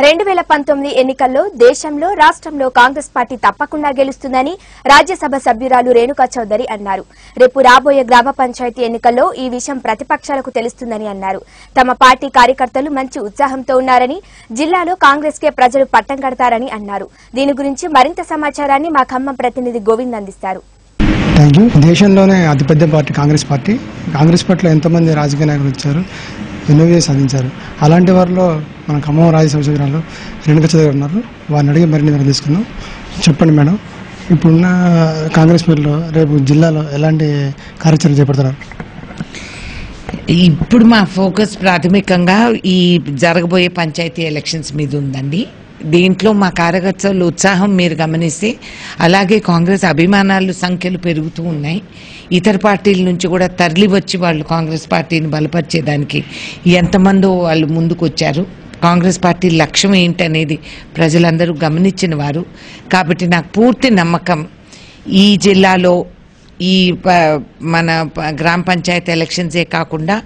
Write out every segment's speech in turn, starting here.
2019 ఎన్నికల్లో దేశంలో రాష్ట్రంలో కాంగ్రెస్ పార్టీ తప్పకుండా గెలుస్తుందని రాజ్యసభ సభ్యురాలు రేణుకా చౌదరి అన్నారు. రేపు రాబోయే గ్రామ పంచాయతీ ఎన్నికల్లో ఈ విషయం ప్రతిపక్షాలకు తెలుస్తుందని అన్నారు. తమ పార్టీ కార్యకర్తలు మంచి ఉత్సాహంతో ఉన్నారని, జిల్లాలో కాంగ్రెస్ కే ప్రజలు పట్టం కడతారని అన్నారు. దీని గురించి మరింత సమాచారాన్ని మా ఖమ్మం ప్రతినిధి గోవింద్ అందిస్తారు. దేశంలోనే అతిపెద్ద పార్టీ కాంగ్రెస్ పార్టీలో ఎంతోమంది రాజకీయ నాయకులు వచ్చారు, ఎన్నో సాధించారు. అలాంటి వారిలో మన ఖమ్మం రాజ్యసభ సభ్యురాలు రేణుకా చౌదరి ఉన్నారు. వారిని అడిగి మరిన్ని వివరాలు తీసుకున్నాం. చెప్పండి మేడం, ఇప్పుడున్న కాంగ్రెస్ పార్టీలో రేపు జిల్లాలో ఎలాంటి కార్యాచరణ చేపడతారు? ఇప్పుడు మా ఫోకస్ ప్రాథమికంగా ఈ జరగబోయే పంచాయతీ ఎలక్షన్స్ మీద ఉందండి. దీంట్లో మా కార్యకర్తల ఉత్సాహం మీరు గమనిస్తే, అలాగే కాంగ్రెస్ అభిమానాలు సంఖ్యలు పెరుగుతూ ఉన్నాయి. ఇతర పార్టీల నుంచి కూడా తరలి వచ్చి వాళ్ళు కాంగ్రెస్ పార్టీని బలపరిచేదానికి ఎంతమందో వాళ్ళు ముందుకు వచ్చారు. కాంగ్రెస్ పార్టీ లక్ష్యం ఏంటనేది ప్రజలందరూ గమనించిన వారు. కాబట్టి నాకు పూర్తి నమ్మకం ఈ జిల్లాలో ఈ మన గ్రామ పంచాయతీ ఎలక్షన్సే కాకుండా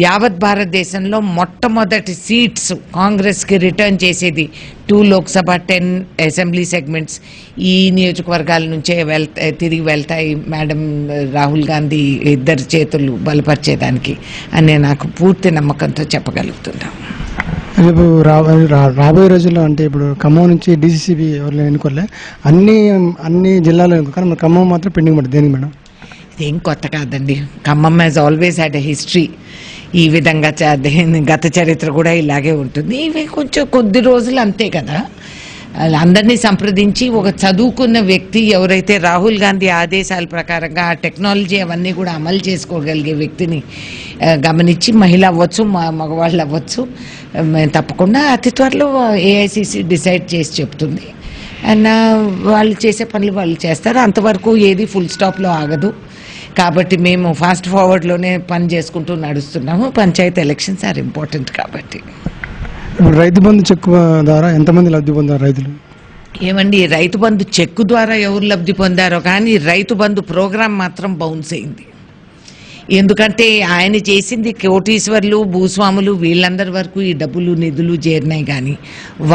యావత్ భారతదేశంలో మొట్టమొదటి సీట్స్ కాంగ్రెస్కి రిటర్న్ చేసేది 2 లోక్సభ 10 అసెంబ్లీ సెగ్మెంట్స్ ఈ నియోజకవర్గాల నుంచే తిరిగి వెళ్తాయి మేడం రాహుల్ గాంధీ ఇద్దరు చేతులు బలపరిచేదానికి అని నాకు పూర్తి నమ్మకంతో చెప్పగలుగుతున్నాం. రేపు రాబోయే రోజుల్లో అంటే ఇప్పుడు ఖమ్మం నుంచి డీసీసీబీ ఎవరు ఎన్నుకోలే, అన్ని జిల్లాలో ఎన్నుకో, ఖమ్మం మాత్రం పెండింగ్ పడుతుంది. దేనికి మేడం? ఇదేం కొత్త కాదండి. Khammam has always had a history. ఈ విధంగా గత చరిత్ర కూడా ఇలాగే ఉంటుంది. ఇవి కొంచెం కొద్ది రోజులు అంతే కదా. అందరినీ సంప్రదించి ఒక చదువుకున్న వ్యక్తి ఎవరైతే రాహుల్ గాంధీ ఆదేశాల ప్రకారంగా ఆ టెక్నాలజీ అవన్నీ కూడా అమలు చేసుకోగలిగే వ్యక్తిని గమనించి, మహిళ అవ్వచ్చు మగవాళ్ళు అవ్వచ్చు, తప్పకుండా అతి త్వరలో ఏఐసిసి డిసైడ్ చేసి చెప్తుంది. అండ్ వాళ్ళు చేసే పనులు వాళ్ళు చేస్తారు. అంతవరకు ఏది ఫుల్ స్టాప్లో ఆగదు. కాబట్టి మేము ఫాస్ట్ ఫార్వర్డ్లోనే పని చేసుకుంటూ నడుస్తున్నాము. పంచాయతీ ఎలక్షన్స్ ఆర్ ఇంపార్టెంట్ కాబట్టి. ఇప్పుడు రైతు బంధు చెక్కు ద్వారా ఎంతమంది లబ్ధి పొందారు రైతులు? ఏమండి, రైతు బంధు చెక్కు ద్వారా ఎవరు లబ్ధి పొందారో కానీ రైతు బంధు ప్రోగ్రాం మాత్రం బౌన్స్ అయింది. ఎందుకంటే ఆయన చేసింది కోటీశ్వర్లు భూస్వాములు వీళ్ళందరి వరకు ఈ డబ్బులు నిధులు చేరినాయి. కానీ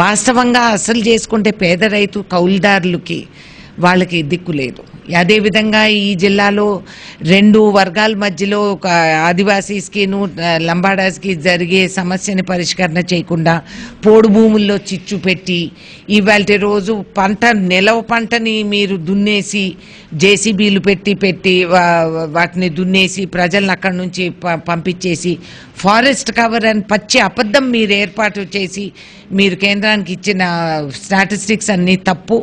వాస్తవంగా అసలు చేసుకుంటే పేద రైతు కౌలుదారులకి వాళ్ళకి దిక్కు లేదు. అదేవిధంగా ఈ జిల్లాలో 2 వర్గాల మధ్యలో ఒక ఆదివాసీస్కిను లంబాడాస్కి జరిగే సమస్యని పరిష్కరణ చేయకుండా పోడు భూముల్లో చిచ్చు పెట్టి ఇవాళ రోజు నిలవ పంటని మీరు దున్నేసి జేసీబీలు పెట్టి వాటిని దున్నేసి ప్రజలను అక్కడి నుంచి పంపించేసి ఫారెస్ట్ కవర్ అని పచ్చి అబద్ధం మీరు ఏర్పాటు చేసి మీరు కేంద్రానికి ఇచ్చిన స్టాటిస్టిక్స్ అన్నీ తప్పు.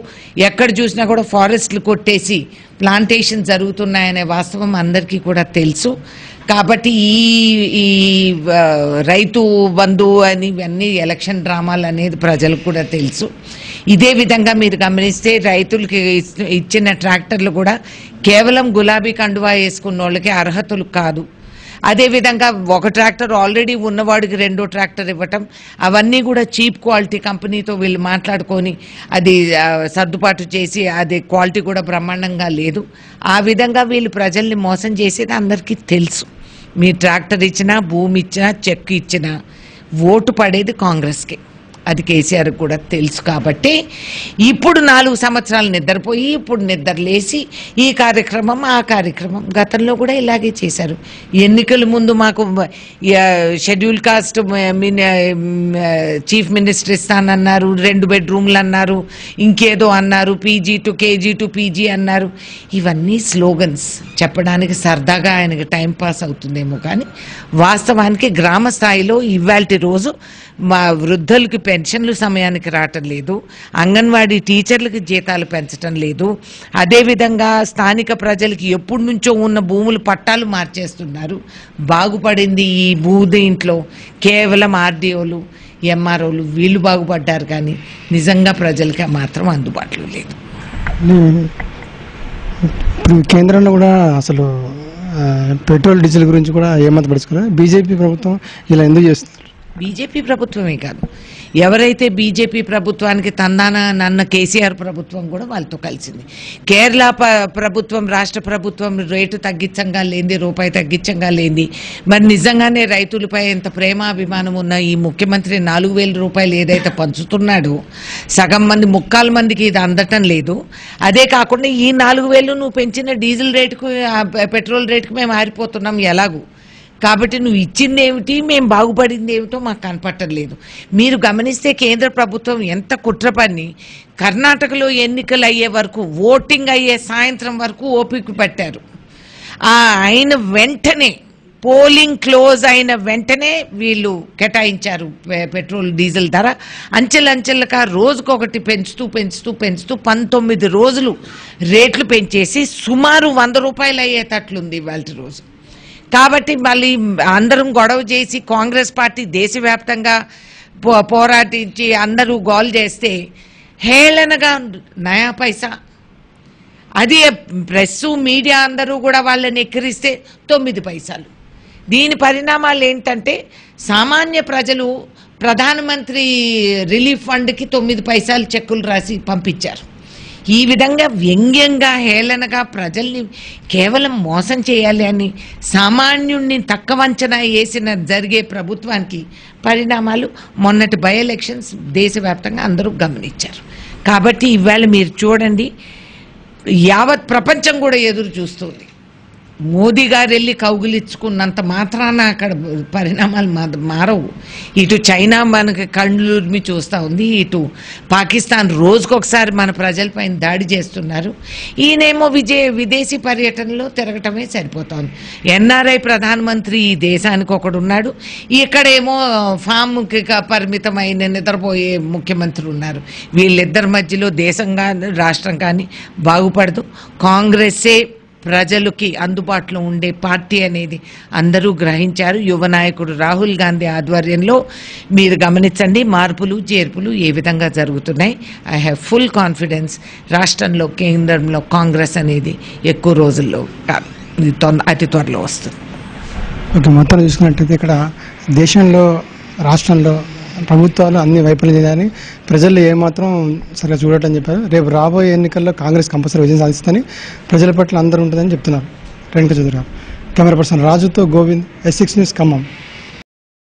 ఎక్కడ చూసినా కూడా ఫారెస్ట్లు కొట్టేసి ప్లాంటేషన్ జరుగుతున్నాయనే వాస్తవం అందరికీ కూడా తెలుసు. కాబట్టి ఈ రైతు బంధు అని ఇవన్నీ ఎలక్షన్ డ్రామాలు అనేది ప్రజలకు కూడా తెలుసు. ఇదే విధంగా మీరు గమనిస్తే రైతులకి ఇచ్చిన ట్రాక్టర్లు కూడా కేవలం గులాబీ కండువా వేసుకున్న వాళ్ళకి అర్హతలు కాదు. అదేవిధంగా ఒక ట్రాక్టర్ ఆల్రెడీ ఉన్నవాడికి 2వ ట్రాక్టర్ ఇవ్వటం, అవన్నీ కూడా చీప్ క్వాలిటీ కంపెనీతో వీళ్ళు మాట్లాడుకొని అది సర్దుబాటు చేసి అది క్వాలిటీ కూడా బ్రహ్మాండంగా లేదు. ఆ విధంగా వీళ్ళు ప్రజల్ని మోసం చేసేది అందరికీ తెలుసు. మీరు ట్రాక్టర్ ఇచ్చినా, భూమి ఇచ్చినా, చెక్ ఇచ్చినా ఓటు పడేది కాంగ్రెస్కి. అది కేసీఆర్ కూడా తెలుసు. కాబట్టి ఇప్పుడు 4 సంవత్సరాలు నిద్రపోయి ఇప్పుడు నిద్రలేసి ఈ కార్యక్రమం ఆ కార్యక్రమం గతంలో కూడా ఇలాగే చేశారు. ఎన్నికల ముందు మాకు షెడ్యూల్ కాస్ట్ చీఫ్ మినిస్టర్ ఇస్తానన్నారు, 2 బెడ్రూమ్లు అన్నారు, ఇంకేదో అన్నారు, కేజీ టు పీజీ అన్నారు. ఇవన్నీ స్లోగన్స్ చెప్పడానికి సరదాగా ఆయనకి టైం పాస్ అవుతుందేమో కానీ వాస్తవానికి గ్రామ స్థాయిలో ఇవాల్టి రోజు మా వృద్ధులకి పెన్షన్లు సమయానికి రావటం లేదు, అంగన్వాడీ టీచర్లకి జీతాలు పెంచటం లేదు. అదేవిధంగా స్థానిక ప్రజలకి ఎప్పటి నుంచో ఉన్న భూములు పట్టాలు మార్చేస్తున్నారు. బాగుపడింది ఈ దీంట్లో కేవలం ఆర్డీఓలు ఎంఆర్ఓలు వీళ్ళు బాగుపడ్డారు కానీ నిజంగా ప్రజలకి మాత్రం అందుబాటులో లేదు. ఇప్పుడు కేంద్రంలో కూడా అసలు పెట్రోల్ డీజిల్ గురించి కూడా ఏమంత పడుచుకోలేదు. బీజేపీ ప్రభుత్వం ఇలా ఎందుకు చేస్తుంది? బీజేపీ ప్రభుత్వమే కాదు, ఎవరైతే బీజేపీ ప్రభుత్వానికి నన్న కేసీఆర్ ప్రభుత్వం కూడా వాళ్ళతో కలిసింది. కేరళ ప్రభుత్వం, రాష్ట్ర ప్రభుత్వం రేటు తగ్గించంగా లేనిది, రూపాయి తగ్గించంగా లేనిది. మరి నిజంగానే రైతులపై ఎంత ప్రేమాభిమానం ఉన్న ఈ ముఖ్యమంత్రి 4,000 రూపాయలు ఏదైతే పంచుతున్నాడో, సగం మంది 3/4 మందికి ఇది అందటం లేదు. అదే కాకుండా ఈ 4,000 నువ్వు పెంచిన డీజిల్ రేటుకు, పెట్రోల్ రేటుకు మేము ఆరిపోతున్నాం ఎలాగూ. కాబట్టి నువ్వు ఇచ్చింది ఏమిటి, మేము బాగుపడింది ఏమిటో మాకు కనపట్టలేదు. మీరు గమనిస్తే కేంద్ర ప్రభుత్వం ఎంత కుట్ర పని, కర్ణాటకలో ఎన్నికలు అయ్యే వరకు, ఓటింగ్ అయ్యే సాయంత్రం వరకు ఓపిక పట్టారు. అయిన వెంటనే, పోలింగ్ క్లోజ్ అయిన వెంటనే వీళ్ళు కేటాయించారు పెట్రోల్ డీజిల్ ధర. అంచెలంచెలుగా రోజుకొకటి పెంచుతూ 19 రోజులు రేట్లు పెంచేసి సుమారు 100 రూపాయలు అయ్యేటట్లుంది ఇవాళ రోజు. కాబట్టి మళ్ళీ అందరం గొడవ చేసి కాంగ్రెస్ పార్టీ దేశవ్యాప్తంగా పోరాటించి అందరూ గోల్ చేస్తే హేళనగా నయా పైసా, అది ప్రెస్ మీడియా అందరూ కూడా వాళ్ళని ఎక్కిరిస్తే 9 పైసలు. దీని పరిణామాలు ఏంటంటే సామాన్య ప్రజలు ప్రధానమంత్రి రిలీఫ్ ఫండ్కి 9 పైసలు చెక్కులు రాసి పంపించారు. ఈ విధంగా వ్యంగ్యంగా, హేళనగా ప్రజల్ని కేవలం మోసం చేయాలి అని సామాన్యుణ్ణి తక్కువ అంచనా వేసిన జరిగే ప్రభుత్వానికి పరిణామాలు మొన్నటి బై ఎలక్షన్స్ దేశవ్యాప్తంగా అందరూ గమనించారు. కాబట్టి ఇవాళ మీరు చూడండి, యావత్ ప్రపంచం కూడా ఎదురు చూస్తుంది. మోదీ గారు వెళ్ళి కౌగులించుకున్నంత మాత్రాన అక్కడ పరిణామాలు మారవు. ఇటు చైనా మనకి కళ్ళుర్మి చూస్తూ ఉంది, ఇటు పాకిస్తాన్ రోజుకొకసారి మన ప్రజలపైన దాడి చేస్తున్నారు. ఈయనేమో విదేశీ పర్యటనలో తిరగటమే సరిపోతుంది. ఎన్ఆర్ఐ ప్రధానమంత్రి ఈ దేశానికి ఒకడున్నాడు, ఇక్కడేమో ఫామ్కి పరిమితమైన నిద్రపోయే ముఖ్యమంత్రి ఉన్నారు. వీళ్ళిద్దరి మధ్యలో దేశం కానీ రాష్ట్రం కానీ బాగుపడదు. కాంగ్రెస్సే ప్రజలకి అందుబాటులో ఉండే పార్టీ అనేది అందరూ గ్రహించారు. యువ నాయకుడు రాహుల్ గాంధీ ఆధ్వర్యంలో మీరు గమనించండి, మార్పులు చేర్పులు ఏ విధంగా జరుగుతున్నాయి. ఐ హ్యావ్ ఫుల్ కాన్ఫిడెన్స్ రాష్ట్రంలో, కేంద్రంలో కాంగ్రెస్ అనేది ఎక్కువ రోజుల్లో కాదు, అతి త్వరలో వస్తుంది. ఓకే, మొత్తం చూసుకున్నట్టయితే ఇక్కడ దేశంలో, రాష్ట్రంలో ప్రభుత్వాలు అన్ని వైఫల్యం చేయాలని ప్రజలు ఏమాత్రం సరిగా చూడటం చెప్పారు. రేపు రాబోయే ఎన్నికల్లో కాంగ్రెస్ కంపల్సరీ విజయం సాధిస్తుందని, ప్రజల పట్ల అందరూ ఉంటుందని చెప్తున్నారు. రేణుకా చౌదరి గారు. కెమెరా పర్సన్ రాజుతో గోవింద్, S6 న్యూస్ ఖమ్మం.